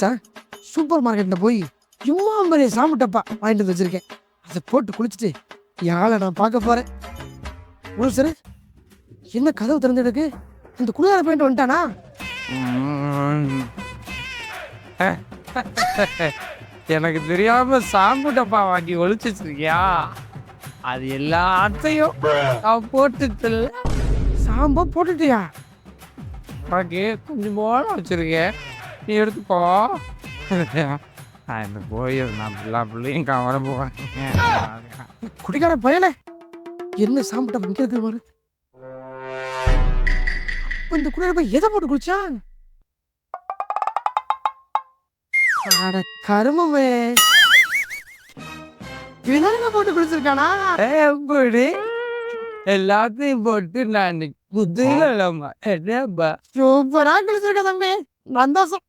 மச்சான், சூப்பர் மார்க்கெட்ல போய் இம்மா பெரிய சாம்பு டப்பா வாங்கிட்டு வந்து வச்சிருக்கேன். அதை போட்டு குளிச்சுட்டு என் ஆளை நான் பார்க்க போறேன். ஒரு சார், என்ன கதவு திறந்துருக்கு? இந்த குளியார போயிட்டு வந்துட்டானா? எனக்கு தெரியாம சாம்பு டப்பா வாங்கி ஒழிச்சு வச்சிருக்கியா? அது எல்லாத்தையும் நான் போட்டு சாம்பா போட்டுட்டியா? உனக்கு கொஞ்சம் போல வச்சிருக்கேன், நீ எடுத்துக்கோ. நான் போயிரு, நான் பிள்ளையும் கவர போவேன். குடிக்கார பயலே, என்ன சாம்பு டப்பா இங்க இருக்கு பாரு. இந்த குளியார போய் எதை போட்டு குளிச்சான்? அட கருமமே, இவன் போட்டு குளிச்சிருக்கானா? எப்படி எல்லாத்தையும் போட்டு நான் குதிரை என்னப்பா சூப்பரா குளிச்சிருக்க தம்பி, சந்தோஷம்.